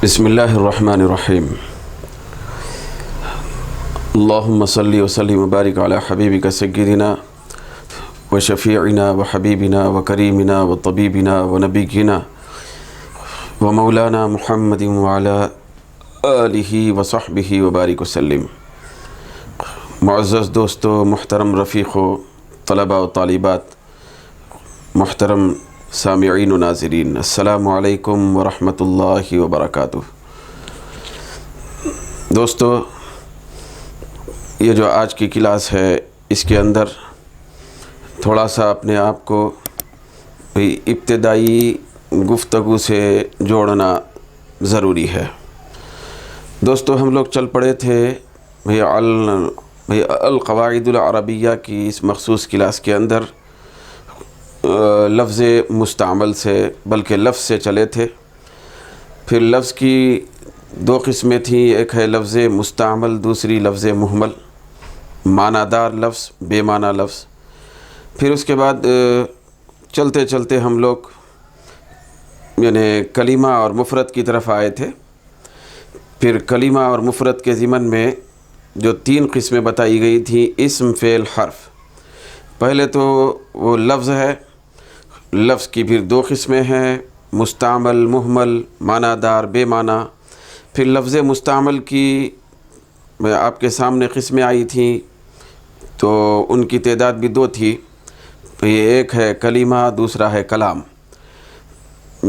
بسم اللہ الرحمن الرحیم اللہم صلی وسلم وبارک علی حبیبک سیدنا و شفیعنا و حبیبنا و کریمنا و طبیبنا و نبینا و مولانا محمد وعلی آلہ و صحبہ وبارک وسلم۔ معزز دوستو، محترم رفیقو، طلباء و طالبات، محترم سامعین و ناظرین، السلام علیکم ورحمۃ اللہ وبرکاتہ۔ دوستو، یہ جو آج کی کلاس ہے اس کے اندر تھوڑا سا اپنے آپ کو ابتدائی گفتگو سے جوڑنا ضروری ہے۔ دوستو، ہم لوگ چل پڑے تھے القواعد العربیہ کی اس مخصوص کلاس کے اندر لفظ مستعمل سے، بلکہ لفظ سے چلے تھے۔ پھر لفظ کی دو قسمیں تھیں، ایک ہے لفظ مستعمل، دوسری لفظ مہمل، معنی دار لفظ، بے معنی لفظ۔ پھر اس کے بعد چلتے چلتے ہم لوگ یعنی کلمہ اور مفرد کی طرف آئے تھے۔ پھر کلمہ اور مفرد کے ضمن میں جو تین قسمیں بتائی گئی تھیں، اسم، فعل، حرف۔ پہلے تو وہ لفظ ہے، لفظ کی پھر دو قسمیں ہیں، مستعمل، مہمل، معنی دار، بے معنی۔ پھر لفظ مستعمل کی آپ کے سامنے قسمیں آئی تھیں، تو ان کی تعداد بھی دو تھی۔ ایک ہے کلمہ، دوسرا ہے کلام،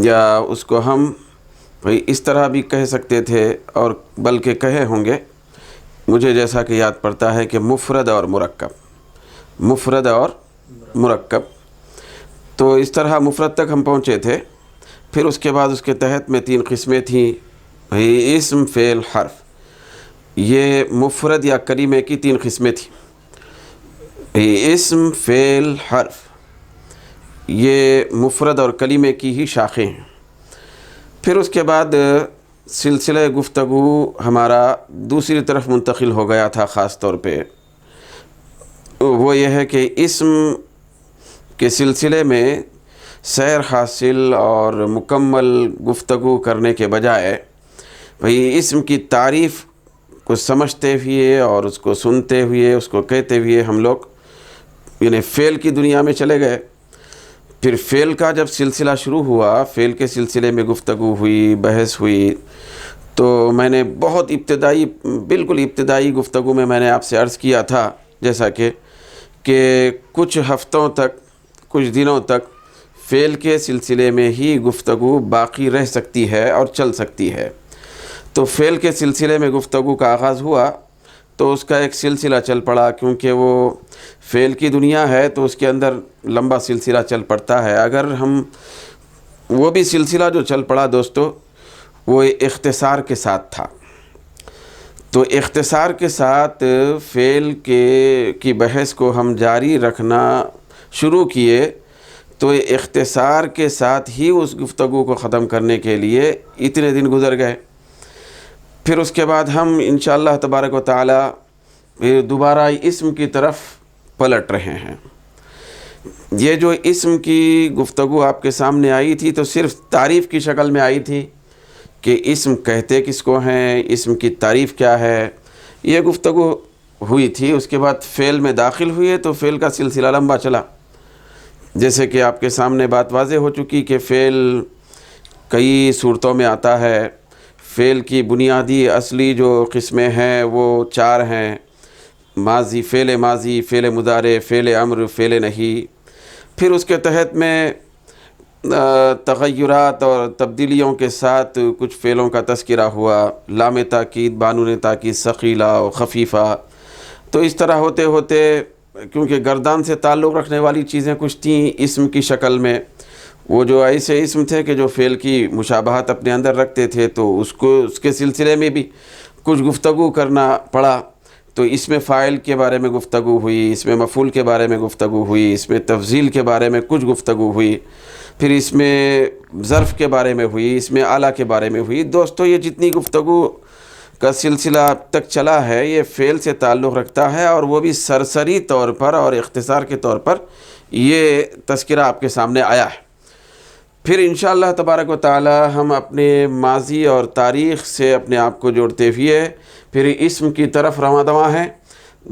یا اس کو ہم اس طرح بھی کہہ سکتے تھے، اور بلکہ کہے ہوں گے، مجھے جیسا کہ یاد پڑتا ہے کہ مفرد اور مرکب، مفرد اور مرکب۔ تو اس طرح مفرد تک ہم پہنچے تھے۔ پھر اس کے بعد اس کے تحت میں تین قسمیں تھیں، اسم، فعل، حرف۔ یہ مفرد یا کلمے کی تین قسمیں تھیں، اسم، فعل، حرف۔ یہ مفرد اور کلمے کی ہی شاخیں ہیں۔ پھر اس کے بعد سلسلہ گفتگو ہمارا دوسری طرف منتقل ہو گیا تھا، خاص طور پہ وہ یہ ہے کہ اسم کے سلسلے میں سیر حاصل اور مکمل گفتگو کرنے کے بجائے اسم کی تعریف کو سمجھتے ہوئے اور اس کو سنتے ہوئے، اس کو کہتے ہوئے ہم لوگ یعنی فعل کی دنیا میں چلے گئے۔ پھر فعل کا جب سلسلہ شروع ہوا، فعل کے سلسلے میں گفتگو ہوئی، بحث ہوئی، تو میں نے بہت ابتدائی، بالکل ابتدائی گفتگو میں نے آپ سے عرض کیا تھا، جیسا کہ کچھ ہفتوں تک، کچھ دنوں تک فعل کے سلسلے میں ہی گفتگو باقی رہ سکتی ہے اور چل سکتی ہے۔ تو فعل کے سلسلے میں گفتگو کا آغاز ہوا تو اس کا ایک سلسلہ چل پڑا، کیونکہ وہ فعل کی دنیا ہے تو اس کے اندر لمبا سلسلہ چل پڑتا ہے۔ اگر ہم وہ بھی سلسلہ جو چل پڑا دوستو، وہ اختصار کے ساتھ تھا۔ تو اختصار کے ساتھ فعل کی بحث کو ہم جاری رکھنا شروع کیے، تو اختصار کے ساتھ ہی اس گفتگو کو ختم کرنے کے لیے اتنے دن گزر گئے۔ پھر اس کے بعد ہم انشاءاللہ تبارک و تعالی دوبارہ اسم کی طرف پلٹ رہے ہیں۔ یہ جو اسم کی گفتگو آپ کے سامنے آئی تھی تو صرف تعریف کی شکل میں آئی تھی کہ اسم کہتے کس کو ہیں، اسم کی تعریف کیا ہے، یہ گفتگو ہوئی تھی۔ اس کے بعد فعل میں داخل ہوئے تو فعل کا سلسلہ لمبا چلا، جیسے کہ آپ کے سامنے بات واضح ہو چکی کہ فعل کئی صورتوں میں آتا ہے۔ فعل کی بنیادی اصلی جو قسمیں ہیں وہ چار ہیں، ماضی، فعل مضارع، فعل امر، فعل نہی۔ پھر اس کے تحت میں تغیرات اور تبدیلیوں کے ساتھ کچھ فعلوں کا تذکرہ ہوا، لام تاکید، بانون تاکید، ثقیلہ و خفیفہ۔ تو اس طرح ہوتے ہوتے، کیونکہ گردان سے تعلق رکھنے والی چیزیں کچھ تھیں اسم کی شکل میں، وہ جو ایسے اسم تھے کہ جو فعل کی مشابہت اپنے اندر رکھتے تھے، تو اس کے سلسلے میں بھی کچھ گفتگو کرنا پڑا۔ تو اس میں فاعل کے بارے میں گفتگو ہوئی، اس میں مفعول کے بارے میں گفتگو ہوئی، اس میں تفضیل کے بارے میں کچھ گفتگو ہوئی، پھر اس میں ظرف کے بارے میں ہوئی، اس میں اعلیٰ کے بارے میں ہوئی۔ دوستو، یہ جتنی گفتگو کا سلسلہ اب تک چلا ہے، یہ فعل سے تعلق رکھتا ہے، اور وہ بھی سرسری طور پر اور اختصار کے طور پر یہ تذکرہ آپ کے سامنے آیا ہے۔ پھر انشاءاللہ تبارک و تعالی ہم اپنے ماضی اور تاریخ سے اپنے آپ کو جوڑتے ہوئے پھر اسم کی طرف رواں دواں ہیں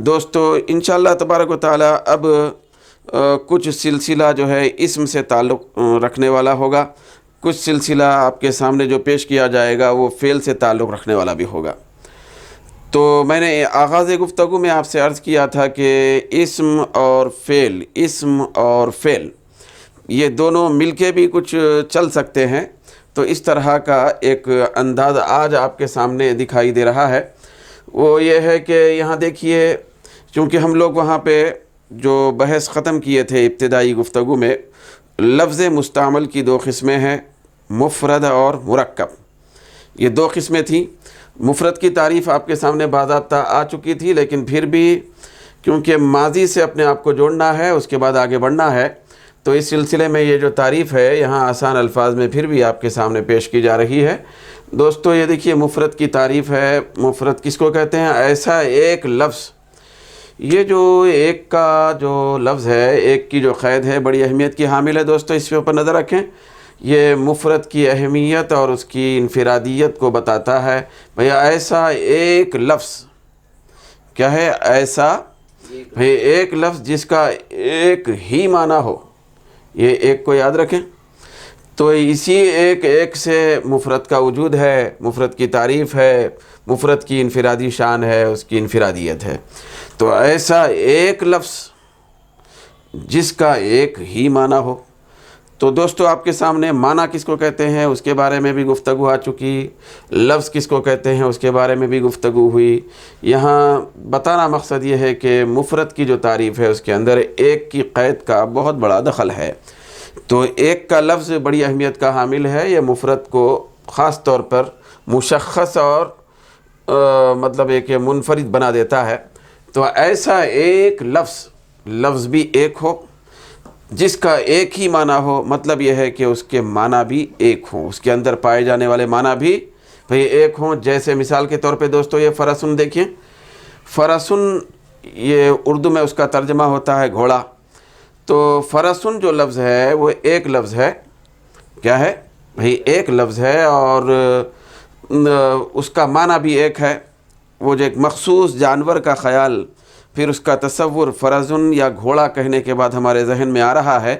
دوستو۔ انشاءاللہ تبارک و تعالی اب کچھ سلسلہ جو ہے اسم سے تعلق رکھنے والا ہوگا، کچھ سلسلہ آپ کے سامنے جو پیش کیا جائے گا وہ فعل سے تعلق رکھنے والا بھی ہوگا۔ تو میں نے آغاز گفتگو میں آپ سے عرض کیا تھا کہ اسم اور فعل یہ دونوں مل کے بھی کچھ چل سکتے ہیں، تو اس طرح کا ایک انداز آج آپ کے سامنے دکھائی دے رہا ہے۔ وہ یہ ہے کہ یہاں دیکھیے، چونکہ ہم لوگ وہاں پہ جو بحث ختم کیے تھے ابتدائی گفتگو میں، لفظ مستعمل کی دو قسمیں ہیں، مفرد اور مرکب۔ یہ دو قسمیں تھیں۔ مفرد کی تعریف آپ کے سامنے باضابطہ آ چکی تھی، لیکن پھر بھی کیونکہ ماضی سے اپنے آپ کو جوڑنا ہے، اس کے بعد آگے بڑھنا ہے، تو اس سلسلے میں یہ جو تعریف ہے یہاں آسان الفاظ میں پھر بھی آپ کے سامنے پیش کی جا رہی ہے۔ دوستو یہ دیکھیے مفرد کی تعریف ہے۔ مفرد کس کو کہتے ہیں؟ ایسا ایک لفظ، یہ جو ایک کا جو لفظ ہے، ایک کی جو قید ہے، بڑی اہمیت کی حامل ہے دوستو، اس پہ اوپر نظر رکھیں۔ یہ مفرد کی اہمیت اور اس کی انفرادیت کو بتاتا ہے۔ بھیا ایسا ایک لفظ کیا ہے؟ ایسا ایک لفظ جس کا ایک ہی معنی ہو، یہ ایک کو یاد رکھیں۔ تو اسی ایک سے مفرد کا وجود ہے، مفرد کی تعریف ہے، مفرد کی انفرادی شان ہے، اس کی انفرادیت ہے۔ تو ایسا ایک لفظ جس کا ایک ہی معنی ہو۔ تو دوستو آپ کے سامنے معنی کس کو کہتے ہیں اس کے بارے میں بھی گفتگو آ چکی، لفظ کس کو کہتے ہیں اس کے بارے میں بھی گفتگو ہوئی۔ یہاں بتانا مقصد یہ ہے کہ مفرد کی جو تعریف ہے اس کے اندر ایک کی قید کا بہت بڑا دخل ہے۔ تو ایک کا لفظ بڑی اہمیت کا حامل ہے، یہ مفرد کو خاص طور پر مشخص اور مطلب ایک منفرد بنا دیتا ہے۔ تو ایسا ایک لفظ بھی ایک ہو جس کا ایک ہی معنی ہو، مطلب یہ ہے کہ اس کے معنی بھی ایک ہوں، اس کے اندر پائے جانے والے معنی بھی بھئی ایک ہوں۔ جیسے مثال کے طور پہ دوستو یہ فرسن دیکھیں، فرسن یہ اردو میں اس کا ترجمہ ہوتا ہے گھوڑا۔ تو فرسن جو لفظ ہے وہ ایک لفظ ہے، کیا ہے بھئی؟ ایک لفظ ہے، اور اس کا معنی بھی ایک ہے۔ وہ جو ایک مخصوص جانور کا خیال، پھر اس کا تصور فرسن یا گھوڑا کہنے کے بعد ہمارے ذہن میں آ رہا ہے،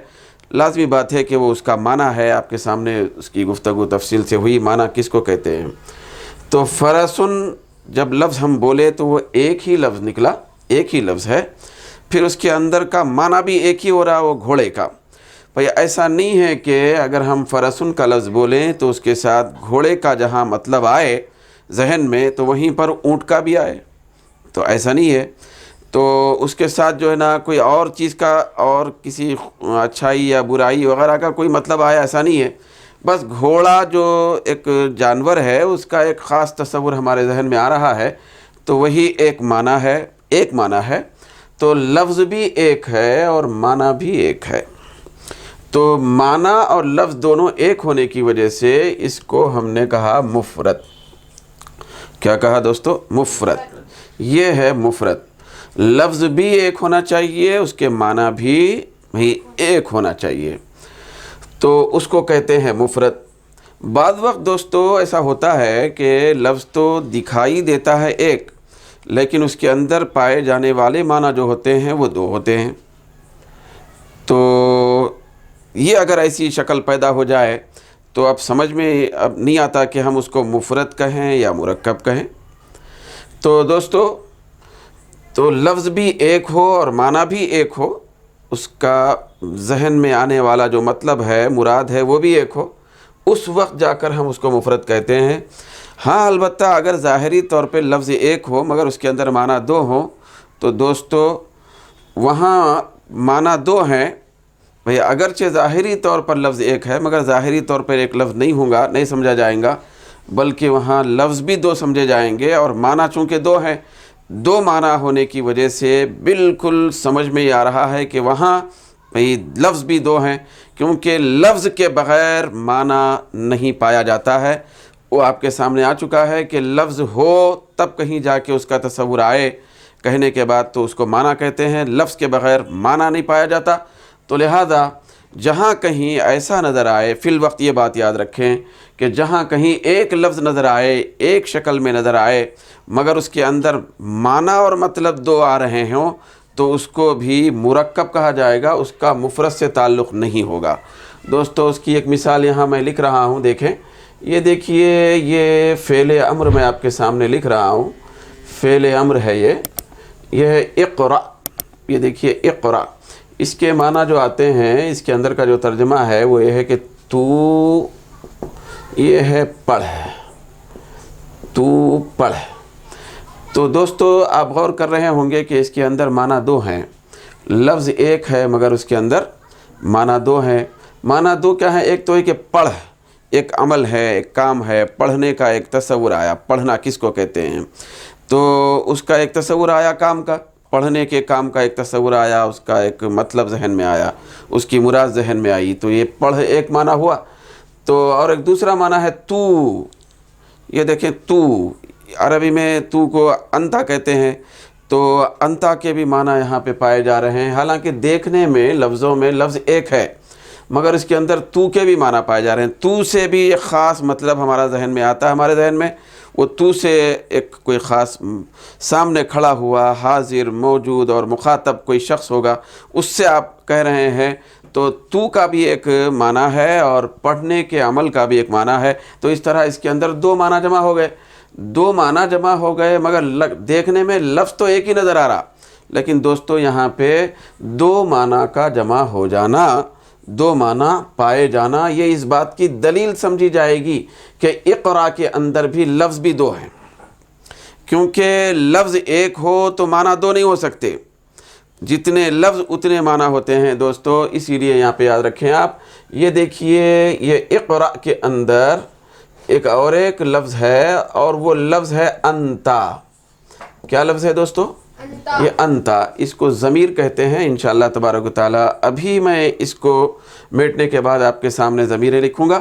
لازمی بات ہے کہ وہ اس کا معنی ہے۔ آپ کے سامنے اس کی گفتگو تفصیل سے ہوئی، معنی کس کو کہتے ہیں۔ تو فرسن جب لفظ ہم بولے تو وہ ایک ہی لفظ نکلا، ایک ہی لفظ ہے، پھر اس کے اندر کا معنی بھی ایک ہی ہو رہا، وہ گھوڑے کا۔ بھئی ایسا نہیں ہے کہ اگر ہم فرسن کا لفظ بولیں تو اس کے ساتھ گھوڑے کا جہاں مطلب آئے ذہن میں تو وہیں پر اونٹ کا بھی آئے، تو ایسا نہیں ہے۔ تو اس کے ساتھ جو ہے نا کوئی اور چیز کا اور کسی اچھائی یا برائی وغیرہ کا کوئی مطلب آیا، ایسا نہیں ہے۔ بس گھوڑا جو ایک جانور ہے اس کا ایک خاص تصور ہمارے ذہن میں آ رہا ہے، تو وہی ایک معنی ہے، ایک معنی ہے۔ تو لفظ بھی ایک ہے اور معنی بھی ایک ہے۔ تو معنی اور لفظ دونوں ایک ہونے کی وجہ سے اس کو ہم نے کہا مفرد۔ کیا کہا دوستو؟ مفرد۔ یہ ہے مفرد۔ لفظ بھی ایک ہونا چاہیے، اس کے معنی بھی ایک ہونا چاہیے، تو اس کو کہتے ہیں مفرد۔ بعض وقت دوستو ایسا ہوتا ہے کہ لفظ تو دکھائی دیتا ہے ایک، لیکن اس کے اندر پائے جانے والے معنی جو ہوتے ہیں وہ دو ہوتے ہیں۔ تو یہ اگر ایسی شکل پیدا ہو جائے تو اب سمجھ میں اب نہیں آتا کہ ہم اس کو مفرد کہیں یا مرکب کہیں۔ تو دوستو تو لفظ بھی ایک ہو اور معنی بھی ایک ہو، اس کا ذہن میں آنے والا جو مطلب ہے، مراد ہے، وہ بھی ایک ہو، اس وقت جا کر ہم اس کو مفرد کہتے ہیں۔ ہاں البتہ اگر ظاہری طور پہ لفظ ایک ہو مگر اس کے اندر معنی دو ہوں تو دوستو وہاں معنی دو ہیں۔ بھئی اگرچہ ظاہری طور پر لفظ ایک ہے مگر ظاہری طور پر ایک لفظ نہیں ہوگا، نہیں سمجھا جائے گا، بلکہ وہاں لفظ بھی دو سمجھے جائیں گے، اور معنی چونکہ دو ہیں، دو معنی ہونے کی وجہ سے بالکل سمجھ میں آ رہا ہے کہ وہاں لفظ بھی دو ہیں، کیونکہ لفظ کے بغیر معنی نہیں پایا جاتا ہے۔ وہ آپ کے سامنے آ چکا ہے کہ لفظ ہو تب کہیں جا کے اس کا تصور آئے، کہنے کے بعد تو اس کو معنی کہتے ہیں، لفظ کے بغیر معنی نہیں پایا جاتا۔ تو لہذا جہاں کہیں ایسا نظر آئے، فی الوقت یہ بات یاد رکھیں کہ جہاں کہیں ایک لفظ نظر آئے، ایک شکل میں نظر آئے، مگر اس کے اندر معنی اور مطلب دو آ رہے ہوں، تو اس کو بھی مرکب کہا جائے گا، اس کا مفرد سے تعلق نہیں ہوگا۔ دوستو اس کی ایک مثال یہاں میں لکھ رہا ہوں، دیکھیں، یہ دیکھیے، یہ فعل امر میں آپ کے سامنے لکھ رہا ہوں، فعل امر ہے یہ ہے اقرأ۔ یہ دیکھیے اقرأ، اس کے معنی جو آتے ہیں، اس کے اندر کا جو ترجمہ ہے وہ یہ ہے کہ تو، یہ ہے پڑھ، تو پڑھ۔ تو دوستو آپ غور کر رہے ہوں گے کہ اس کے اندر معنی دو ہیں، لفظ ایک ہے مگر اس کے اندر معنی دو ہیں۔ معنی دو کیا ہے؟ ایک تو ہے کہ پڑھ ایک عمل ہے، ایک کام ہے، پڑھنے کا ایک تصور آیا، پڑھنا کس کو کہتے ہیں، تو اس کا ایک تصور آیا کام کا، پڑھنے کے کام کا ایک تصور آیا، اس کا ایک مطلب ذہن میں آیا، اس کی مراد ذہن میں آئی، تو یہ پڑھ ایک معنی ہوا۔ تو اور ایک دوسرا معنی ہے تو، یہ دیکھیں تو، عربی میں تو کو انتا کہتے ہیں، تو انتا کے بھی معنی یہاں پہ پائے جا رہے ہیں، حالانکہ دیکھنے میں لفظوں میں لفظ ایک ہے مگر اس کے اندر تو کے بھی معنی پائے جا رہے ہیں۔ تو سے بھی ایک خاص مطلب ہمارا ذہن میں آتا ہے، ہمارے ذہن میں وہ تو سے ایک کوئی خاص سامنے کھڑا ہوا حاضر موجود اور مخاطب کوئی شخص ہوگا، اس سے آپ کہہ رہے ہیں، تو کا بھی ایک معنی ہے اور پڑھنے کے عمل کا بھی ایک معنی ہے۔ تو اس طرح اس کے اندر دو معنی جمع ہو گئے، دو معنی جمع ہو گئے، مگر دیکھنے میں لفظ تو ایک ہی نظر آ رہا، لیکن دوستو یہاں پہ دو معنی کا جمع ہو جانا، دو معنی پائے جانا، یہ اس بات کی دلیل سمجھی جائے گی کہ اقرا کے اندر بھی لفظ بھی دو ہیں، کیونکہ لفظ ایک ہو تو معنی دو نہیں ہو سکتے، جتنے لفظ اتنے معنی ہوتے ہیں دوستو، اسی لیے یہاں پہ یاد رکھیں آپ۔ یہ دیکھیے، یہ اقرا کے اندر ایک لفظ ہے اور وہ لفظ ہے انتا۔ کیا لفظ ہے دوستو؟ یہ انتا، اس کو ضمیر کہتے ہیں، انشاءاللہ تبارک و تعالی ابھی میں اس کو میٹنے کے بعد آپ کے سامنے ضمیریں لکھوں گا۔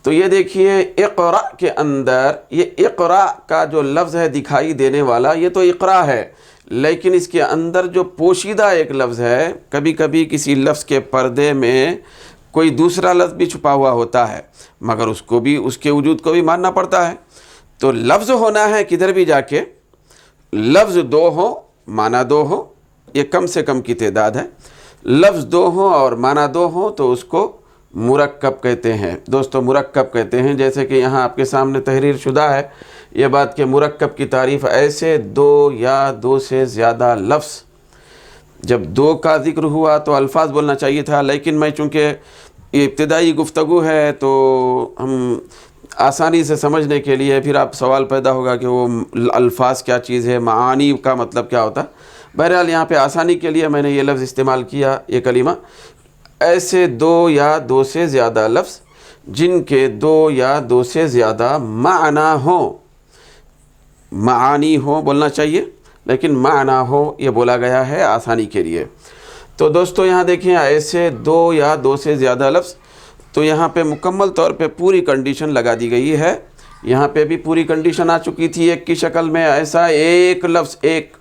تو یہ دیکھیے اقرا کے اندر، یہ اقرا کا جو لفظ ہے دکھائی دینے والا، یہ تو اقرا ہے، لیکن اس کے اندر جو پوشیدہ ایک لفظ ہے، کبھی کبھی کسی لفظ کے پردے میں کوئی دوسرا لفظ بھی چھپا ہوا ہوتا ہے، مگر اس کو بھی، اس کے وجود کو بھی ماننا پڑتا ہے۔ تو لفظ ہونا ہے کدھر بھی جا کے، لفظ دو ہو معنی دو ہو، یہ کم سے کم کی تعداد ہے، لفظ دو ہوں اور معنی دو ہوں تو اس کو مرکب کہتے ہیں۔ دوستو مرکب کہتے ہیں، جیسے کہ یہاں آپ کے سامنے تحریر شدہ ہے یہ بات کہ مرکب کی تعریف ایسے دو یا دو سے زیادہ لفظ، جب دو کا ذکر ہوا تو الفاظ بولنا چاہیے تھا، لیکن میں چونکہ یہ ابتدائی گفتگو ہے تو ہم آسانی سے سمجھنے کے لیے، پھر آپ سوال پیدا ہوگا کہ وہ الفاظ کیا چیز ہے، معانی کا مطلب کیا ہوتا ہے۔ بہرحال یہاں پہ آسانی کے لیے میں نے یہ لفظ استعمال کیا، یہ کلمہ، ایسے دو یا دو سے زیادہ لفظ جن کے دو یا دو سے زیادہ معنی ہوں، معانی ہوں بولنا چاہیے، لیکن معنی ہو یہ بولا گیا ہے آسانی کے لیے۔ تو دوستو یہاں دیکھیں، ایسے دو یا دو سے زیادہ لفظ، تو یہاں پہ مکمل طور پہ پوری کنڈیشن لگا دی گئی ہے، یہاں پہ بھی پوری کنڈیشن آ چکی تھی ایک کی شکل میں، ایسا ایک لفظ، ایک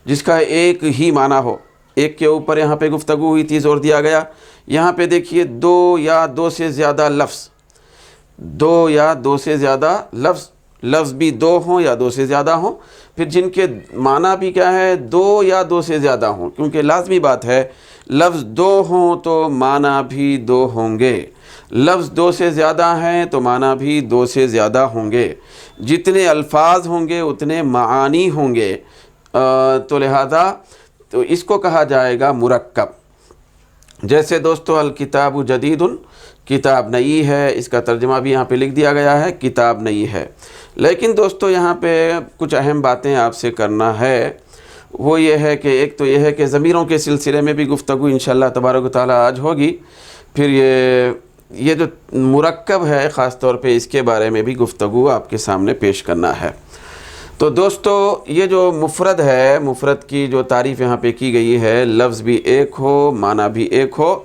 جس کا ایک ہی معنی ہو، ایک کے اوپر یہاں پہ گفتگو ہوئی تھی، زور دیا گیا۔ یہاں پہ دیکھیے دو یا دو سے زیادہ لفظ، دو یا دو سے زیادہ لفظ، لفظ بھی دو ہوں یا دو سے زیادہ ہوں، پھر جن کے معنی بھی کیا ہے، دو یا دو سے زیادہ ہوں، کیونکہ لازمی بات ہے لفظ دو ہوں تو معنی بھی دو ہوں گے، لفظ دو سے زیادہ ہیں تو معنی بھی دو سے زیادہ ہوں گے، جتنے الفاظ ہوں گے اتنے معانی ہوں گے، تو لہذا تو اس کو کہا جائے گا مرکب۔ جیسے دوستو الکتاب جدید، کتاب نئی ہے، اس کا ترجمہ بھی یہاں پہ لکھ دیا گیا ہے، کتاب نئی ہے۔ لیکن دوستو یہاں پہ کچھ اہم باتیں آپ سے کرنا ہے، وہ یہ ہے کہ ایک تو یہ ہے کہ ضمیروں کے سلسلے میں بھی گفتگو انشاءاللہ تبارک و تعالی آج ہوگی، پھر یہ جو مرکب ہے خاص طور پہ اس کے بارے میں بھی گفتگو آپ کے سامنے پیش کرنا ہے۔ تو دوستو یہ جو مفرد ہے، مفرد کی جو تعریف یہاں پہ کی گئی ہے، لفظ بھی ایک ہو معنی بھی ایک ہو،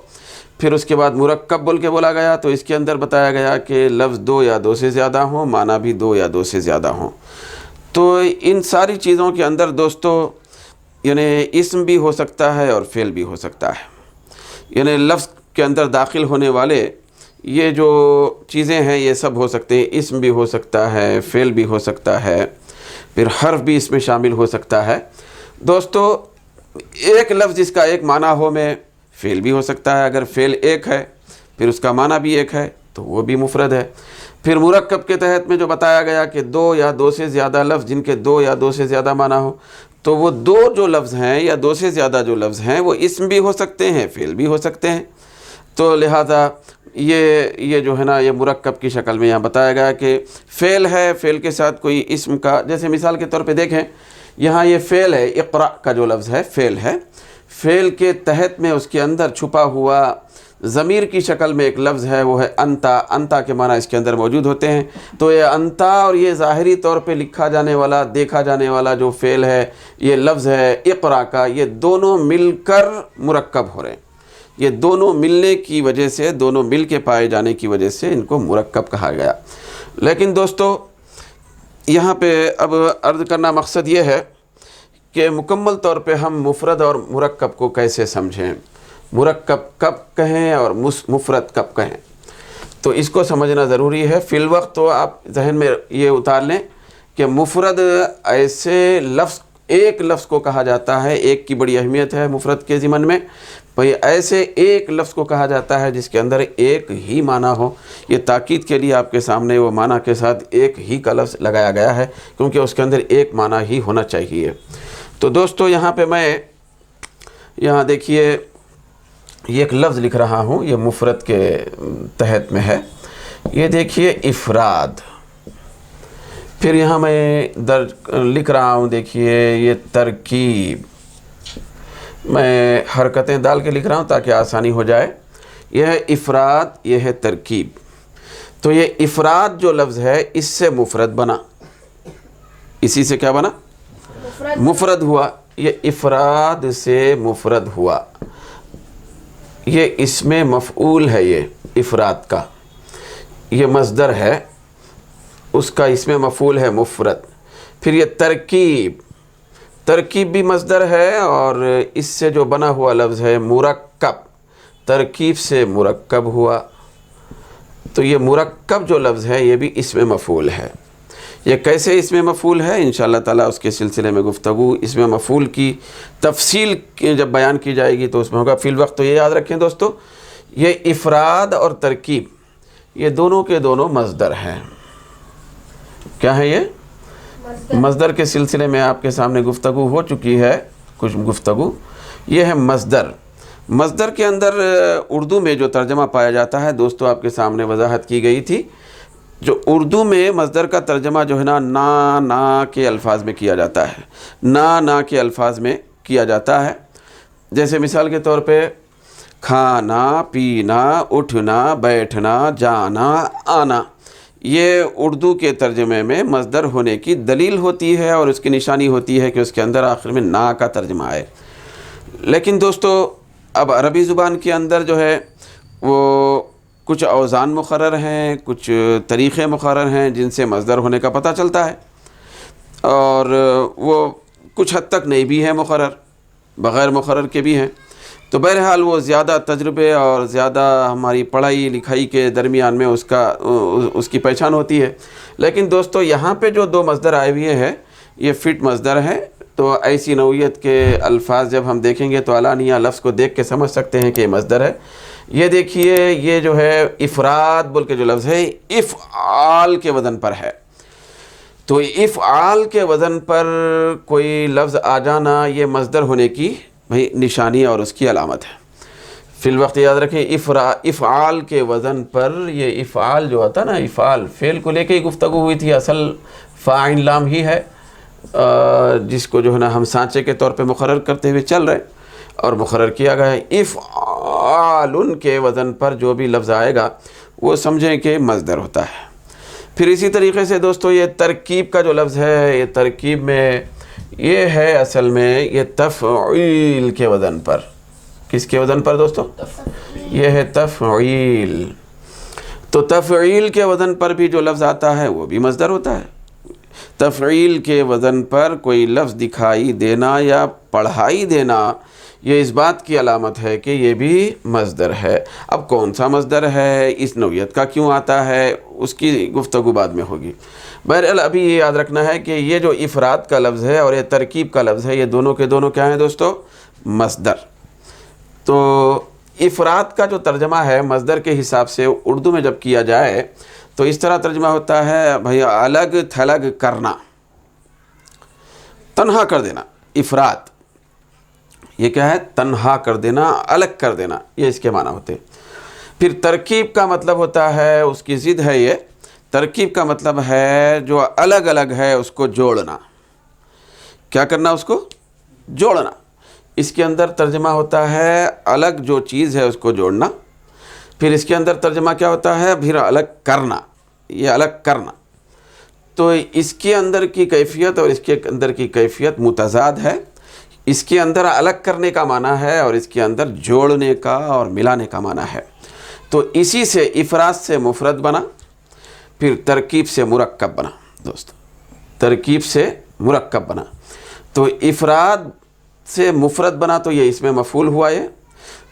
پھر اس کے بعد مرکب بول کے بولا گیا، تو اس کے اندر بتایا گیا کہ لفظ دو یا دو سے زیادہ ہوں، معنی بھی دو یا دو سے زیادہ ہوں۔ تو ان ساری چیزوں کے اندر دوستو یعنی اسم بھی ہو سکتا ہے اور فعل بھی ہو سکتا ہے، یعنی لفظ کے اندر داخل ہونے والے یہ جو چیزیں ہیں یہ سب ہو سکتے ہیں، اسم بھی ہو سکتا ہے، فعل بھی ہو سکتا ہے، پھر حرف بھی اس میں شامل ہو سکتا ہے۔ دوستو ایک لفظ جس کا ایک معنی ہو میں فعل بھی ہو سکتا ہے، اگر فعل ایک ہے پھر اس کا معنی بھی ایک ہے تو وہ بھی مفرد ہے۔ پھر مرکب کے تحت میں جو بتایا گیا کہ دو یا دو سے زیادہ لفظ جن کے دو یا دو سے زیادہ معنی ہو، تو وہ دو جو لفظ ہیں یا دو سے زیادہ جو لفظ ہیں وہ اسم بھی ہو سکتے ہیں، فعل بھی ہو سکتے ہیں۔ تو لہذا یہ جو ہے نا یہ مرکب کی شکل میں یہاں بتایا گیا کہ فعل ہے، فعل کے ساتھ کوئی اسم کا، جیسے مثال کے طور پہ دیکھیں یہاں یہ فعل ہے، اقرأ کا جو لفظ ہے فعل ہے، فعل کے تحت میں اس کے اندر چھپا ہوا ضمیر کی شکل میں ایک لفظ ہے، وہ ہے انتا۔ انتا کے معنی اس کے اندر موجود ہوتے ہیں۔ تو یہ انتا اور یہ ظاہری طور پہ لکھا جانے والا، دیکھا جانے والا جو فعل ہے، یہ لفظ ہے اقرأ کا، یہ دونوں مل کر مرکب ہو رہے ہیں۔ یہ دونوں ملنے کی وجہ سے، دونوں مل کے پائے جانے کی وجہ سے ان کو مرکب کہا گیا۔ لیکن دوستو یہاں پہ اب عرض کرنا مقصد یہ ہے کہ مکمل طور پہ ہم مفرد اور مرکب کو کیسے سمجھیں، مرکب کب کہیں اور مفرد کب کہیں، تو اس کو سمجھنا ضروری ہے۔ فی الوقت تو آپ ذہن میں یہ اتار لیں کہ مفرد ایسے لفظ، ایک لفظ کو کہا جاتا ہے، ایک کی بڑی اہمیت ہے مفرد کے ضمن میں، بھئی ایسے ایک لفظ کو کہا جاتا ہے جس کے اندر ایک ہی معنی ہو۔ یہ تاکید کے لیے آپ کے سامنے وہ معنی کے ساتھ ایک ہی کا لفظ لگایا گیا ہے، کیونکہ اس کے اندر ایک معنی ہی ہونا چاہیے۔ تو دوستو یہاں پہ میں یہاں دیکھیے یہ ایک لفظ لکھ رہا ہوں، یہ مفرد کے تحت میں ہے، یہ دیکھیے افراد۔ پھر یہاں میں لکھ رہا ہوں، دیکھیے یہ ترکیب، میں حرکتیں ڈال کے لکھ رہا ہوں تاکہ آسانی ہو جائے۔ یہ ہے افراد، یہ ہے ترکیب۔ تو یہ افراد جو لفظ ہے اس سے مفرد بنا، اسی سے کیا بنا؟ مفرد ہوا۔ یہ افراد سے مفرد ہوا، یہ اسم مفعول ہے، یہ افراد کا، یہ مصدر ہے، اس کا اسم مفعول ہے مفرد۔ پھر یہ ترکیب، ترکیب بھی مصدر ہے اور اس سے جو بنا ہوا لفظ ہے مرکب، ترکیب سے مرکب ہوا۔ تو یہ مرکب جو لفظ ہے یہ بھی اسم مفعول ہے۔ یہ کیسے اسم مفعول ہے انشاءاللہ تعالیٰ اس کے سلسلے میں گفتگو، اسم مفعول کی تفصیل جب بیان کی جائے گی تو اس میں ہوگا۔ فی الوقت تو یہ یاد رکھیں دوستو، یہ افراد اور ترکیب یہ دونوں کے دونوں مصدر ہیں۔ کیا ہے؟ یہ مصدر کے سلسلے میں آپ کے سامنے گفتگو ہو چکی ہے، کچھ گفتگو۔ یہ ہے مصدر۔ مصدر کے اندر اردو میں جو ترجمہ پایا جاتا ہے دوستو آپ کے سامنے وضاحت کی گئی تھی، جو اردو میں مصدر کا ترجمہ جو ہے نا کے الفاظ میں کیا جاتا ہے، نا کے الفاظ میں کیا جاتا ہے۔ جیسے مثال کے طور پہ کھانا، پینا، اٹھنا، بیٹھنا، جانا، آنا، یہ اردو کے ترجمے میں مصدر ہونے کی دلیل ہوتی ہے اور اس کی نشانی ہوتی ہے کہ اس کے اندر آخر میں نا کا ترجمہ آئے۔ لیکن دوستو اب عربی زبان کے اندر جو ہے وہ کچھ اوزان مقرر ہیں، کچھ طریقے مقرر ہیں جن سے مصدر ہونے کا پتہ چلتا ہے، اور وہ کچھ حد تک نہیں بھی ہیں مقرر، بغیر مقرر کے بھی ہیں۔ تو بہرحال وہ زیادہ تجربے اور زیادہ ہماری پڑھائی لکھائی کے درمیان میں اس کی پہچان ہوتی ہے۔ لیکن دوستو یہاں پہ جو دو مصدر آئے ہوئے ہیں یہ فٹ مصدر ہیں، تو ایسی نوعیت کے الفاظ جب ہم دیکھیں گے تو علانیہ لفظ کو دیکھ کے سمجھ سکتے ہیں کہ یہ مصدر ہے۔ یہ دیکھیے یہ جو ہے افراد بول کے جو لفظ ہے افعال کے وزن پر ہے، تو افعال کے وزن پر کوئی لفظ آ جانا یہ مصدر ہونے کی بھئی نشانی اور اس کی علامت ہے۔ فی الوقت یاد رکھیں افعال کے وزن پر، یہ افعال جو ہوتا نا، افعال فعل کو لے کے ہی گفتگو ہوئی تھی، اصل فاعل لام ہی ہے جس کو جو ہے نا ہم سانچے کے طور پہ مقرر کرتے ہوئے چل رہے اور مقرر کیا گیا ہے۔ افعال کے وزن پر جو بھی لفظ آئے گا وہ سمجھیں کہ مصدر ہوتا ہے۔ پھر اسی طریقے سے دوستو یہ ترکیب کا جو لفظ ہے، یہ ترکیب میں یہ ہے اصل میں یہ تفعیل کے وزن پر۔ کس کے وزن پر دوستو؟ یہ ہے تفعیل۔ تو تفعیل کے وزن پر بھی جو لفظ آتا ہے وہ بھی مصدر ہوتا ہے۔ تفعیل کے وزن پر کوئی لفظ دکھائی دینا یا پڑھائی دینا یہ اس بات کی علامت ہے کہ یہ بھی مصدر ہے۔ اب کون سا مصدر ہے، اس نوعیت کا کیوں آتا ہے، اس کی گفتگو بعد میں ہوگی۔ بہرحال ابھی یہ یاد رکھنا ہے کہ یہ جو افراد کا لفظ ہے اور یہ ترکیب کا لفظ ہے، یہ دونوں کے دونوں کیا ہیں دوستو؟ مصدر۔ تو افراد کا جو ترجمہ ہے مصدر کے حساب سے اردو میں جب کیا جائے تو اس طرح ترجمہ ہوتا ہے بھئی الگ تھلگ کرنا، تنہا کر دینا۔ افراد یہ کیا ہے؟ تنہا کر دینا، الگ کر دینا، یہ اس کے معنی ہوتے ہیں۔ پھر ترکیب کا مطلب ہوتا ہے، اس کی ضد ہے یہ، ترکیب کا مطلب ہے جو الگ الگ ہے اس کو جوڑنا۔ کیا کرنا؟ اس کو جوڑنا۔ اس کے اندر ترجمہ ہوتا ہے الگ جو چیز ہے اس کو جوڑنا۔ پھر اس کے اندر ترجمہ کیا ہوتا ہے؟ پھر الگ کرنا، یہ الگ کرنا۔ تو اس کے اندر کی کیفیت اور اس کے اندر کی کیفیت متضاد ہے۔ اس کے اندر الگ کرنے کا معنی ہے اور اس کے اندر جوڑنے کا اور ملانے کا معنی ہے۔ تو اسی سے افراد سے مفرد بنا، پھر ترکیب سے مرکب بنا۔ دوست ترکیب سے مرکب بنا، تو افراد سے مفرد بنا تو یہ اسم مفعول ہوا۔ یہ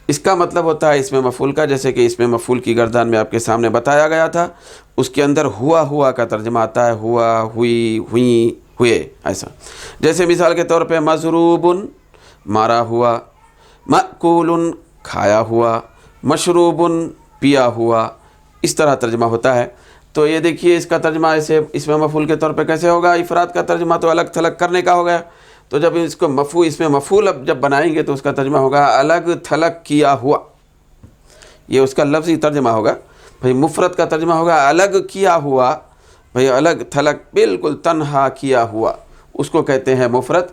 اس کا مطلب ہوتا ہے اسم مفعول کا، جیسے کہ اسم مفعول کی گردان میں آپ کے سامنے بتایا گیا تھا، اس کے اندر ہوا ہوا کا ترجمہ آتا ہے، ہوا، ہوئی، ہوئیں، ہوئے، ایسا۔ جیسے مثال کے طور پہ مضروب مارا ہوا، مأکول کھایا ہوا، مشروب پیا ہوا، اس طرح ترجمہ ہوتا ہے۔ تو یہ دیکھیے اس کا ترجمہ ایسے اسم مفعول کے طور پہ کیسے ہوگا؟ افراد کا ترجمہ تو الگ تھلگ کرنے کا ہو گیا، تو جب اس کو مفعول اسم مفعول اب جب بنائیں گے تو اس کا ترجمہ ہوگا الگ تھلگ کیا ہوا، یہ اس کا لفظی ترجمہ ہوگا۔ بھئی مفرد کا ترجمہ ہوگا الگ کیا ہوا، بھئی الگ تھلگ بالکل تنہا کیا ہوا، اس کو کہتے ہیں مفرد۔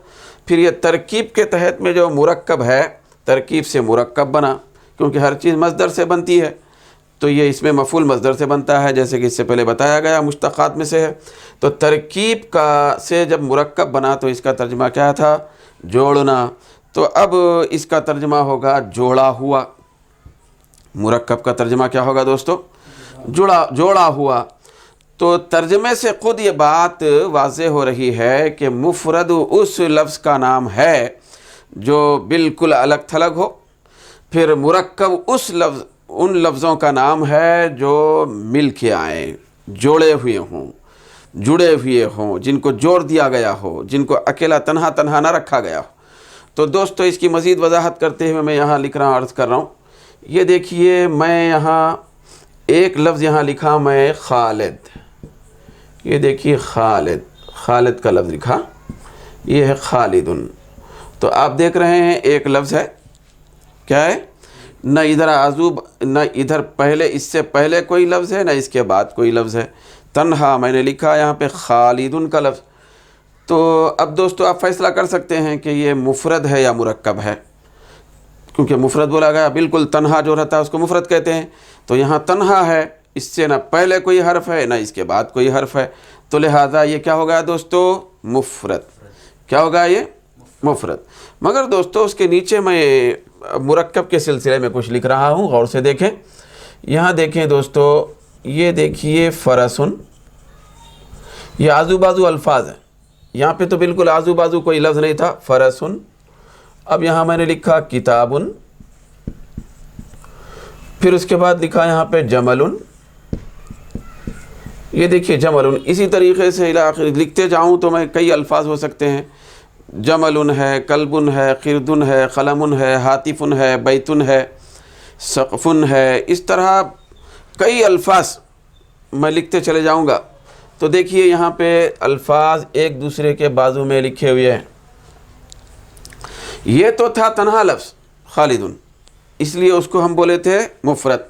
پھر یہ ترکیب کے تحت میں جو مرکب ہے، ترکیب سے مرکب بنا، کیونکہ ہر چیز مصدر سے بنتی ہے، تو یہ اس میں مفعول مصدر سے بنتا ہے، جیسے کہ اس سے پہلے بتایا گیا مشتقات میں سے ہے۔ تو ترکیب کا سے جب مرکب بنا تو اس کا ترجمہ کیا تھا؟ جوڑنا۔ تو اب اس کا ترجمہ ہوگا جوڑا ہوا۔ مرکب کا ترجمہ کیا ہوگا دوستو؟ جوڑا ہوا۔ تو ترجمے سے خود یہ بات واضح ہو رہی ہے کہ مفرد اس لفظ کا نام ہے جو بالکل الگ تھلگ ہو، پھر مرکب ان لفظوں کا نام ہے جو مل کے آئیں، جوڑے ہوئے ہوں، جڑے ہوئے ہوں، جن کو جوڑ دیا گیا ہو، جن کو اکیلا تنہا تنہا نہ رکھا گیا ہو۔ تو دوستو اس کی مزید وضاحت کرتے ہوئے میں یہاں لکھ رہا ہوں، عرض کر رہا ہوں، یہ دیکھیے میں یہاں ایک لفظ یہاں لکھا میں خالد، یہ دیکھیے خالد کا لفظ لکھا، یہ ہے خالدن۔ تو آپ دیکھ رہے ہیں ایک لفظ ہے، کیا ہے؟ نہ ادھر آزوب، نہ ادھر پہلے، اس سے پہلے کوئی لفظ ہے، نہ اس کے بعد کوئی لفظ ہے، تنہا میں نے لکھا یہاں پہ خالدن کا لفظ۔ تو اب دوستو آپ فیصلہ کر سکتے ہیں کہ یہ مفرد ہے یا مرکب ہے، کیونکہ مفرد بولا گیا، بالکل تنہا جو رہتا ہے اس کو مفرد کہتے ہیں۔ تو یہاں تنہا ہے، اس سے نہ پہلے کوئی حرف ہے نہ اس کے بعد کوئی حرف ہے، تو لہٰذا یہ کیا ہوگا دوستو؟ مفرد۔ کیا ہوگا یہ؟ مفرد۔ مگر دوستو اس کے نیچے میں مرکب کے سلسلے میں کچھ لکھ رہا ہوں، غور سے دیکھیں۔ یہاں دیکھیں دوستو، یہ دیکھیے فرسن، یہ آزو بازو الفاظ ہیں، یہاں پہ تو بالکل آزو بازو کوئی لفظ نہیں تھا، فرسن۔ اب یہاں میں نے لکھا کتابن، پھر اس کے بعد لکھا یہاں پہ جملن، یہ دیکھیے جملن۔ اسی طریقے سے الی آخر لکھتے جاؤں تو میں کئی الفاظ ہو سکتے ہیں، جملن ہے، کلبن ہے، قردن ہے، قلمن ہے، ہاتفن ہے، بیتن ہے، سقفن ہے، اس طرح کئی الفاظ میں لکھتے چلے جاؤں گا۔ تو دیکھیے یہاں پہ الفاظ ایک دوسرے کے بازو میں لکھے ہوئے ہیں۔ یہ تو تھا تنہا لفظ خالدن، اس لیے اس کو ہم بولے تھے مفرد،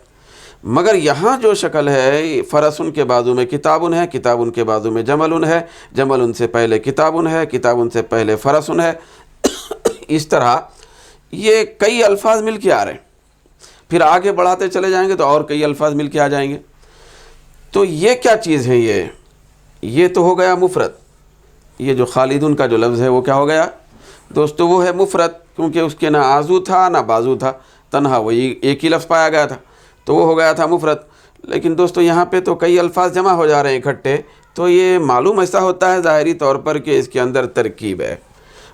مگر یہاں جو شکل ہے فرسن کے بازو میں کتابن ہے، کتابن کے بازو میں جملن ہے، جملن سے پہلے کتابن ہے، کتابن سے پہلے فرسن ہے، اس طرح یہ کئی الفاظ مل کے آ رہے ہیں۔ پھر آگے بڑھاتے چلے جائیں گے تو اور کئی الفاظ مل کے آ جائیں گے۔ تو یہ کیا چیز ہے؟ یہ تو ہو گیا مفرد۔ یہ جو خالدن کا جو لفظ ہے وہ کیا ہو گیا دوستو؟ وہ ہے مفرد، کیونکہ اس کے نہ آزو تھا نہ بازو تھا، تنہا وہی ایک ہی لفظ پایا گیا تھا، تو وہ ہو گیا تھا مفرد۔ لیکن دوستو یہاں پہ تو کئی الفاظ جمع ہو جا رہے ہیں اکٹھے، تو یہ معلوم ایسا ہوتا ہے ظاہری طور پر کہ اس کے اندر ترکیب ہے،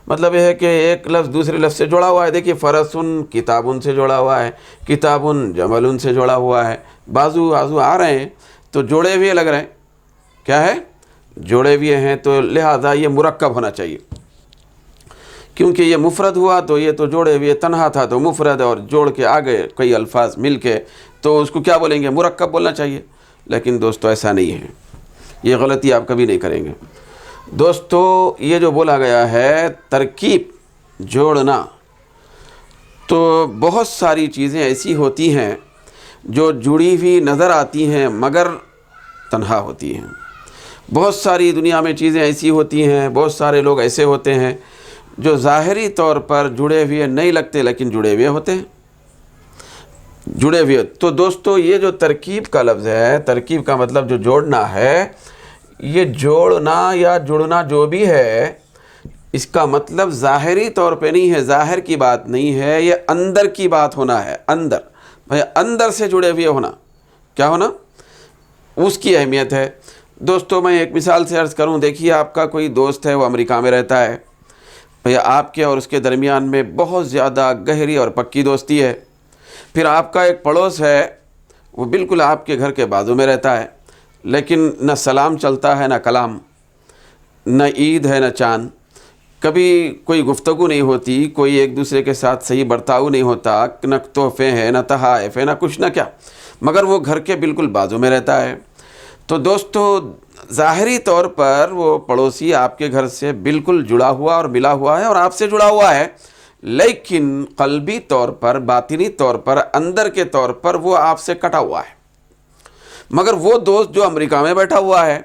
مطلب یہ ہے کہ ایک لفظ دوسرے لفظ سے جڑا ہوا ہے. دیکھیے فرسن کتابن سے جڑا ہوا ہے, کتابن جملن سے جڑا ہوا ہے, بازو آزو آ رہے ہیں تو جوڑے ہوئے لگ رہے ہیں. کیا ہے؟ جوڑے ہوئے ہیں, تو لہذا یہ مرکب ہونا چاہیے. کیونکہ یہ مفرد ہوا تو یہ تو جوڑے ہوئے, تنہا تھا تو مفرد, اور جوڑ کے آگے کئی الفاظ مل کے تو اس کو کیا بولیں گے؟ مرکب بولنا چاہیے. لیکن دوستو ایسا نہیں ہے, یہ غلطی آپ کبھی نہیں کریں گے. دوستو یہ جو بولا گیا ہے ترکیب جوڑنا, تو بہت ساری چیزیں ایسی ہوتی ہیں جو جڑی ہوئی نظر آتی ہیں مگر تنہا ہوتی ہیں. بہت ساری دنیا میں چیزیں ایسی ہوتی ہیں, بہت سارے لوگ ایسے ہوتے ہیں جو ظاہری طور پر جڑے ہوئے نہیں لگتے لیکن جڑے ہوئے ہوتے ہیں, جڑے ہوئے. تو دوستو یہ جو ترکیب کا لفظ ہے, ترکیب کا مطلب جو جوڑنا ہے, یہ جوڑنا یا جڑنا جو بھی ہے, اس کا مطلب ظاہری طور پہ نہیں ہے, ظاہر کی بات نہیں ہے, یہ اندر کی بات ہونا ہے. اندر بھائی اندر سے جڑے ہوئے ہونا, کیا ہونا, اس کی اہمیت ہے. دوستو میں ایک مثال سے عرض کروں. دیکھیے آپ کا کوئی دوست ہے, وہ امریکہ میں رہتا ہے, بھئی آپ کے اور اس کے درمیان میں بہت زیادہ گہری اور پکی دوستی ہے. پھر آپ کا ایک پڑوس ہے, وہ بالکل آپ کے گھر کے بازو میں رہتا ہے, لیکن نہ سلام چلتا ہے نہ کلام, نہ عید ہے نہ چاند, کبھی کوئی گفتگو نہیں ہوتی, کوئی ایک دوسرے کے ساتھ صحیح برتاؤ نہیں ہوتا, نہ تحفے ہیں نہ تحائف ہے نہ کچھ نہ کیا, مگر وہ گھر کے بالکل بازو میں رہتا ہے. تو دوستو ظاہری طور پر وہ پڑوسی آپ کے گھر سے بالکل جڑا ہوا اور ملا ہوا ہے اور آپ سے جڑا ہوا ہے, لیکن قلبی طور پر, باطنی طور پر, اندر کے طور پر وہ آپ سے کٹا ہوا ہے. مگر وہ دوست جو امریکہ میں بیٹھا ہوا ہے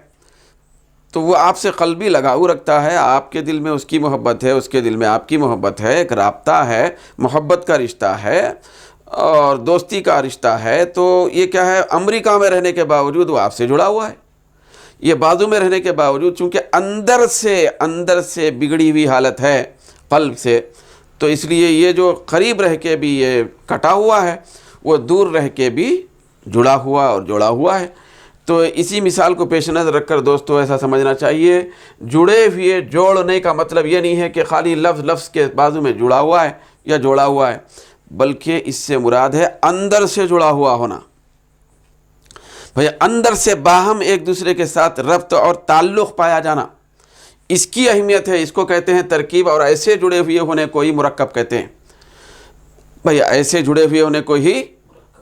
تو وہ آپ سے قلبی لگاؤ رکھتا ہے, آپ کے دل میں اس کی محبت ہے, اس کے دل میں آپ کی محبت ہے, ایک رابطہ ہے, محبت کا رشتہ ہے اور دوستی کا رشتہ ہے. تو یہ کیا ہے, امریکہ میں رہنے کے باوجود وہ آپ سے جڑا ہوا ہے. یہ بازو میں رہنے کے باوجود چونکہ اندر سے بگڑی ہوئی حالت ہے قلب سے, تو اس لیے یہ جو قریب رہ کے بھی یہ کٹا ہوا ہے, وہ دور رہ کے بھی جڑا ہوا اور جوڑا ہوا ہے. تو اسی مثال کو پیش نظر رکھ کر دوستو ایسا سمجھنا چاہیے, جڑے ہوئے جوڑنے کا مطلب یہ نہیں ہے کہ خالی لفظ کے بازو میں جڑا ہوا ہے یا جوڑا ہوا ہے, بلکہ اس سے مراد ہے اندر سے جڑا ہوا ہونا. بھئی اندر سے باہم ایک دوسرے کے ساتھ ربط اور تعلق پایا جانا, اس کی اہمیت ہے. اس کو کہتے ہیں ترکیب, اور ایسے جڑے ہوئے ہونے کو ہی مرکب کہتے ہیں. بھئی ایسے جڑے ہوئے ہونے کو ہی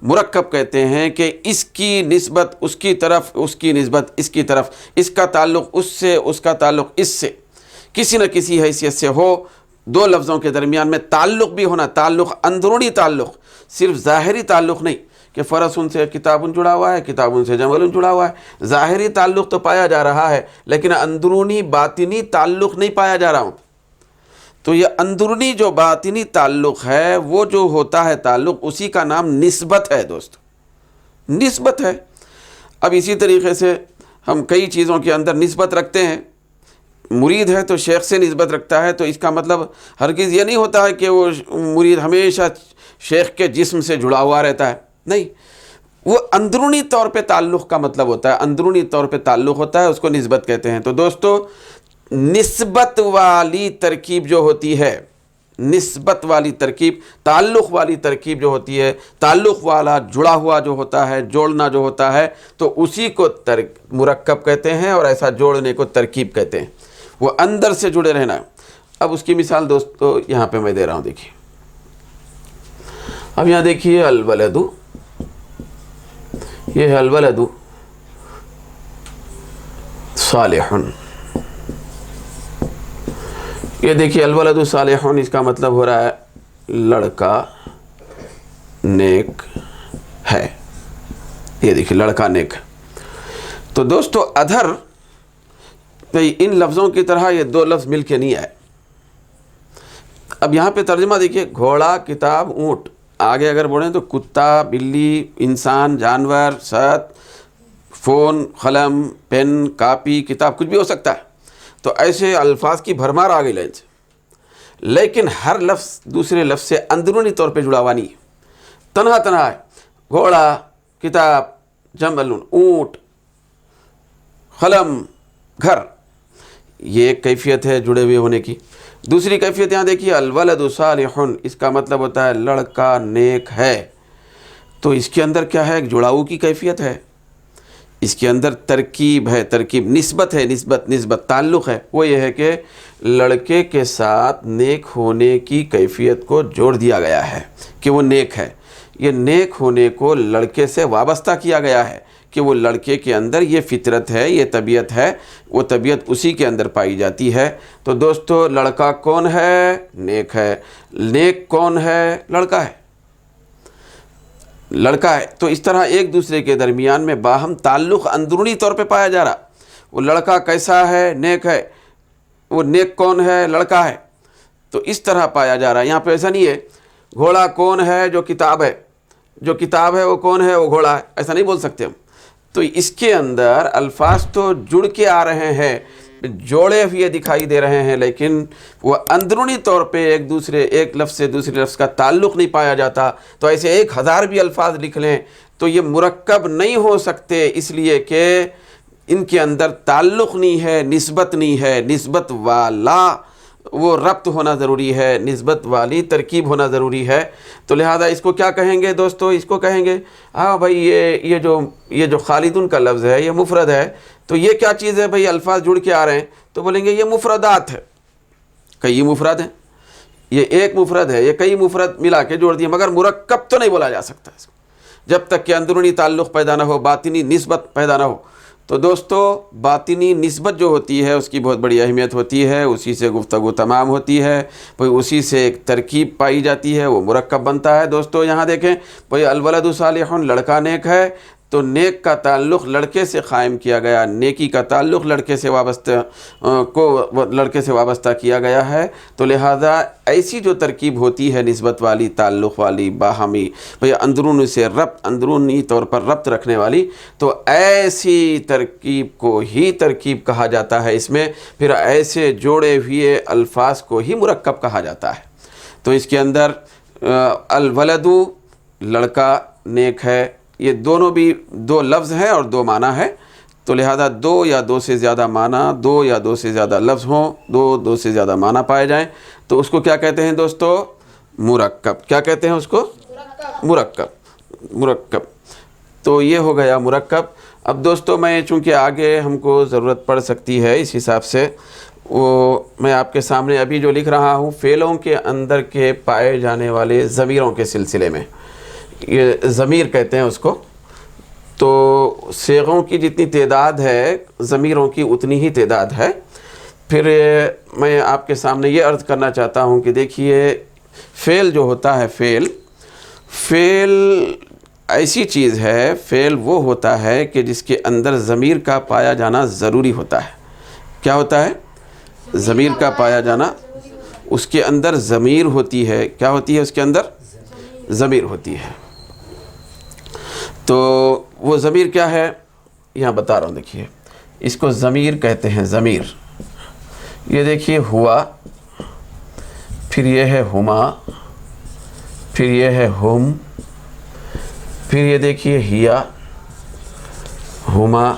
مرکب کہتے ہیں کہ اس کی نسبت اس کی طرف, اس کی نسبت اس کی طرف, اس کا تعلق اس سے, اس کا تعلق اس سے, کسی نہ کسی حیثیت سے ہو. دو لفظوں کے درمیان میں تعلق بھی ہونا, تعلق اندرونی تعلق, صرف ظاہری تعلق نہیں کہ فرس ان سے کتابن جڑا ہوا ہے, کتابن سے جملن جڑا ہوا ہے. ظاہری تعلق تو پایا جا رہا ہے لیکن اندرونی باطنی تعلق نہیں پایا جا رہا ہوں. تو یہ اندرونی جو باطنی تعلق ہے, وہ جو ہوتا ہے تعلق, اسی کا نام نسبت ہے دوست, نسبت ہے. اب اسی طریقے سے ہم کئی چیزوں کے اندر نسبت رکھتے ہیں. مرید ہے تو شیخ سے نسبت رکھتا ہے, تو اس کا مطلب ہرگز یہ نہیں ہوتا ہے کہ وہ مرید ہمیشہ شیخ کے جسم سے جڑا ہوا رہتا ہے, نہیں. وہ اندرونی طور پہ تعلق کا مطلب ہوتا ہے, اندرونی طور پہ تعلق ہوتا ہے, اس کو نسبت کہتے ہیں. تو دوستو نسبت والی ترکیب جو ہوتی ہے, نسبت والی ترکیب, تعلق والی ترکیب جو ہوتی ہے, تعلق والا جڑا ہوا جو ہوتا ہے, جوڑنا جو ہوتا ہے, تو اسی کو مرکب کہتے ہیں, اور ایسا جوڑنے کو ترکیب کہتے ہیں. وہ اندر سے جڑے رہنا. اب اس کی مثال دوستو یہاں پہ میں دے رہا ہوں, دیکھیے. اب یہاں دیکھیے الولد, یہ ہے الولد صالح. یہ دیکھیے الولد صالح, اس کا مطلب ہو رہا ہے لڑکا نیک ہے. یہ دیکھیے لڑکا نیک. تو دوستو ادھر ان لفظوں کی طرح یہ دو لفظ مل کے نہیں آئے. اب یہاں پہ ترجمہ دیکھیے, گھوڑا, کتاب, اونٹ. آگے اگر بولیں تو کتا, بلی, انسان, جانور, سات, فون, قلم, پین, کاپی, کتاب, کچھ بھی ہو سکتا ہے. تو ایسے الفاظ کی بھرمار آ گئی لائن سے, لیکن ہر لفظ دوسرے لفظ سے اندرونی طور پہ جڑا ہوا نہیں ہے, تنہا تنہا ہے. گھوڑا, کتاب, جمل, اونٹ, قلم, گھر, یہ ایک کیفیت ہے جڑے ہوئے ہونے کی. دوسری کیفیت یہاں دیکھیے الولد صالح، اس کا مطلب ہوتا ہے لڑکا نیک ہے۔ تو اس کے اندر کیا ہے؟ ایک جڑاؤ کی کیفیت ہے، اس کے اندر ترکیب ہے، ترکیب نسبت ہے، نسبت تعلق ہے۔ وہ یہ ہے کہ لڑکے کے ساتھ نیک ہونے کی کیفیت کو جوڑ دیا گیا ہے کہ وہ نیک ہے۔ یہ نیک ہونے کو لڑکے سے وابستہ کیا گیا ہے کہ وہ لڑکے کے اندر یہ فطرت ہے، یہ طبیعت ہے، وہ طبیعت اسی کے اندر پائی جاتی ہے۔ تو دوستو لڑکا کون ہے؟ نیک ہے۔ نیک کون ہے؟ لڑکا ہے، لڑکا ہے۔ تو اس طرح ایک دوسرے کے درمیان میں باہم تعلق اندرونی طور پہ پایا جا رہا۔ وہ لڑکا کیسا ہے؟ نیک ہے۔ وہ نیک کون ہے؟ لڑکا ہے۔ تو اس طرح پایا جا رہا ہے۔ یہاں پہ ایسا نہیں ہے گھوڑا کون ہے؟ جو کتاب ہے، جو کتاب ہے وہ کون ہے؟ وہ گھوڑا ہے، ایسا نہیں بول سکتے ہم۔ تو اس کے اندر الفاظ تو جڑ کے آ رہے ہیں، جوڑے ہوئے دکھائی دے رہے ہیں، لیکن وہ اندرونی طور پہ ایک لفظ سے دوسرے لفظ کا تعلق نہیں پایا جاتا۔ تو ایسے 1000 بھی الفاظ لکھ لیں تو یہ مرکب نہیں ہو سکتے، اس لیے کہ ان کے اندر تعلق نہیں ہے، نسبت نہیں ہے۔ نسبت والا وہ ربط ہونا ضروری ہے، نسبت والی ترکیب ہونا ضروری ہے۔ تو لہذا اس کو کیا کہیں گے دوستو؟ اس کو کہیں گے ہاں بھائی یہ جو خالدون کا لفظ ہے یہ مفرد ہے، تو یہ کیا چیز ہے بھائی؟ الفاظ جڑ کے آ رہے ہیں تو بولیں گے یہ مفردات ہے، کئی مفرد ہیں، یہ ایک مفرد ہے، یہ کئی مفرد ملا کے جوڑ دیے، مگر مرکب تو نہیں بولا جا سکتا اس کو جب تک کہ اندرونی تعلق پیدا نہ ہو، باطنی نسبت پیدا نہ ہو۔ تو دوستو باطنی نسبت جو ہوتی ہے اس کی بہت بڑی اہمیت ہوتی ہے، اسی سے گفتگو تمام ہوتی ہے، بھئی اسی سے ایک ترکیب پائی جاتی ہے، وہ مرکب بنتا ہے۔ دوستو یہاں دیکھیں بھئی الولد صالح، لڑکا نیک ہے، تو نیک کا تعلق لڑکے سے قائم کیا گیا، نیکی کا تعلق لڑکے سے وابستہ کیا گیا ہے۔ تو لہذا ایسی جو ترکیب ہوتی ہے نسبت والی، تعلق والی، باہمی بھئی اندرونی سے ربط، اندرونی طور پر ربط رکھنے والی، تو ایسی ترکیب کو ہی ترکیب کہا جاتا ہے۔ اس میں پھر ایسے جوڑے ہوئے الفاظ کو ہی مرکب کہا جاتا ہے۔ تو اس کے اندر الولد لڑکا نیک ہے، یہ دونوں بھی دو لفظ ہیں اور دو معنی ہے، تو لہذا دو یا دو سے زیادہ معنی، دو یا دو سے زیادہ لفظ ہوں، دو سے زیادہ معنی پائے جائیں تو اس کو کیا کہتے ہیں دوستو؟ مرکب۔ کیا کہتے ہیں اس کو؟ مرکب۔ تو یہ ہو گیا مرکب۔ اب دوستو میں چونکہ آگے ہم کو ضرورت پڑ سکتی ہے، اس حساب سے وہ میں آپ کے سامنے ابھی جو لکھ رہا ہوں فعلوں کے اندر کے پائے جانے والے ضمیروں کے سلسلے میں، یہ ضمیر کہتے ہیں اس کو۔ تو صیغوں کی جتنی تعداد ہے ضمیروں کی اتنی ہی تعداد ہے۔ پھر میں آپ کے سامنے یہ عرض کرنا چاہتا ہوں کہ دیکھیے فعل جو ہوتا ہے، فعل ایسی چیز ہے، فعل وہ ہوتا ہے کہ جس کے اندر ضمیر کا پایا جانا ضروری ہوتا ہے۔ کیا ہوتا ہے؟ ضمیر کا پایا جانا، اس کے اندر ضمیر ہوتی ہے۔ کیا ہوتی ہے؟ اس کے اندر ضمیر ہوتی ہے۔ تو وہ ضمیر کیا ہے؟ یہاں بتا رہا ہوں، دیکھیے اس کو ضمیر کہتے ہیں، ضمیر۔ یہ دیکھیے ہوا، پھر یہ ہے ہما، پھر یہ ہے ہم، پھر یہ دیکھیے ہیا، ہما،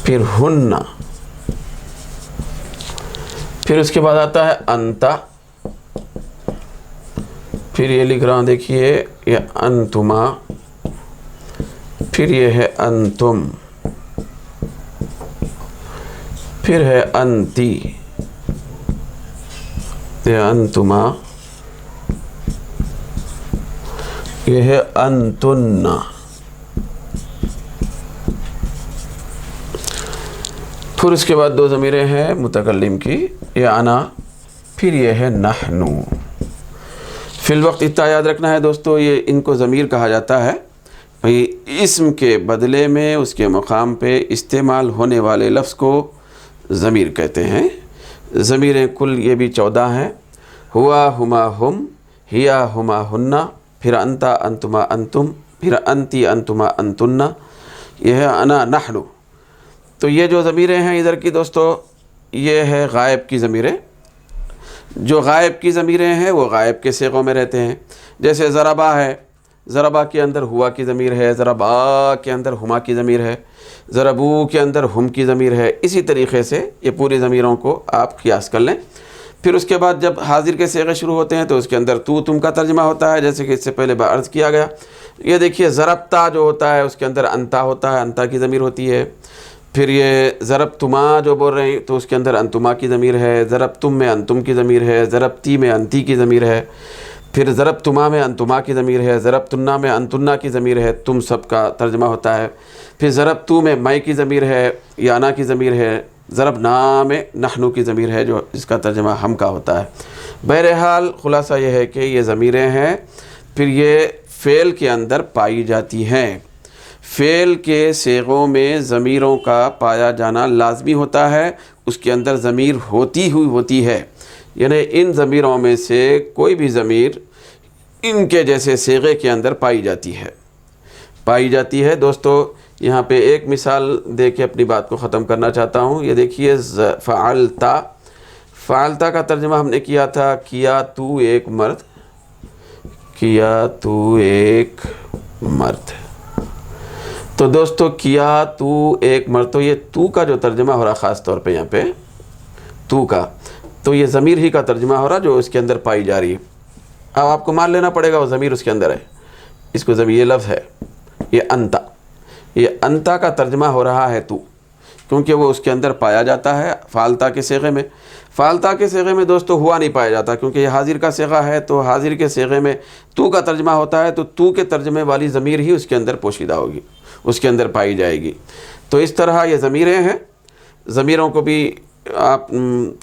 پھر ہن، پھر اس کے بعد آتا ہے انتا، پھر یہ لکھ رہا ہوں دیکھیے یہ انتما، پھر یہ ہے انتم، پھر ہے انتی، یہ انتما، یہ ہے انتن، پھر اس کے بعد دو ضمیریں ہیں متکلم کی، یہ انا، پھر یہ ہے نحنو۔ فی الوقت اتنا یاد رکھنا ہے دوستو، یہ ان کو ضمیر کہا جاتا ہے بھئی اسم کے بدلے میں اس کے مقام پہ استعمال ہونے والے لفظ کو ضمیر کہتے ہیں۔ ضمیریں کل یہ بھی 14 ہیں، ہوا ہما ہم، ہیا ہما ہننا، پھر انتا انتما انتم، پھر انتی انتما انتن، یہ ہے انا نحنو۔ تو یہ جو ضمیریں ہیں ادھر کی دوستو، یہ ہے غائب کی ضمیریں۔ جو غائب کی ضمیریں ہیں وہ غائب کے صیغوں میں رہتے ہیں، جیسے ضربا ہے، ضربا کے اندر ہوا کی ضمیر ہے، ضربا کے اندر ہما کی ضمیر ہے۔ ضربو کے اندر ہم کی ضمیر ہے، اسی طریقے سے یہ پوری ضمیروں کو آپ قیاس کر لیں۔ پھر اس کے بعد جب حاضر کے صیغے شروع ہوتے ہیں تو اس کے اندر تو تم کا ترجمہ ہوتا ہے، جیسے کہ اس سے پہلے عرض کیا گیا۔ یہ دیکھیے ضربتا جو ہوتا ہے اس کے اندر انتا ہوتا ہے، انتا کی ضمیر ہوتی ہے۔ پھر یہ ضربتما جو بول رہے ہیں تو اس کے اندر انتما کی ضمیر ہے، ضربتم میں انتم کی ضمیر ہے، ضربتی میں انتی کی ضمیر ہے، پھر ضربتما میں انتما کی ضمیر ہے، ضربتنا میں انتنا کی ضمیر ہے، تم سب کا ترجمہ ہوتا ہے۔ پھر ضربتو میں میں کی ضمیر ہے، یانا کی ضمیر ہے، ضربنا میں نحنو کی ضمیر ہے جو اس کا ترجمہ ہم کا ہوتا ہے۔ بہرحال خلاصہ یہ ہے کہ یہ ضمیریں ہیں، پھر یہ فعل کے اندر پائی جاتی ہیں۔ فعل کے صیغوں میں ضمیروں کا پایا جانا لازمی ہوتا ہے، اس کے اندر ضمیر ہوتی ہے، یعنی ان ضمیروں میں سے کوئی بھی ضمیر ان کے جیسے صیغے کے اندر پائی جاتی ہے۔ دوستو یہاں پہ ایک مثال دے کے اپنی بات کو ختم کرنا چاہتا ہوں۔ یہ دیکھیے فعلتا کا ترجمہ ہم نے کیا تھا کیا تو ایک مرد۔ تو دوستو کیا تو ایک مرد، تو یہ تو کا جو ترجمہ ہو رہا خاص طور پہ یہاں پہ تو کا، تو یہ ضمیر ہی کا ترجمہ ہو رہا جو اس کے اندر پائی جا رہی ہے۔ اب آپ کو مان لینا پڑے گا وہ ضمیر اس کے اندر ہے، اس کو ضمیر یہ لفظ ہے، یہ انتا کا ترجمہ ہو رہا ہے تو، کیونکہ وہ اس کے اندر پایا جاتا ہے فعلتا کے صیغے میں۔ فعلتا کے صیغے میں دوستو ہوا نہیں پایا جاتا، کیونکہ یہ حاضر کا صیغہ ہے، تو حاضر کے صیغے میں تو کا ترجمہ ہوتا ہے، تو تو کے ترجمے والی ضمیر ہی اس کے اندر پوشیدہ ہوگی، اس کے اندر پائی جائے گی۔ تو اس طرح یہ ضمیریں ہیں، ضمیروں کو بھی آپ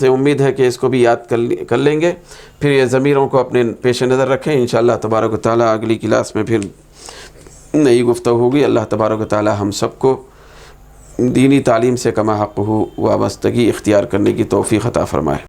سے امید ہے کہ اس کو بھی یاد کر لیں گے۔ پھر یہ ضمیروں کو اپنے پیش نظر رکھیں، انشاءاللہ تبارک و تعالی اگلی کلاس میں پھر نئی گفتگو ہوگی۔ اللہ تبارک و تعالی ہم سب کو دینی تعلیم سے کما حق ہو وابستگی اختیار کرنے کی توفیق عطا فرمائے۔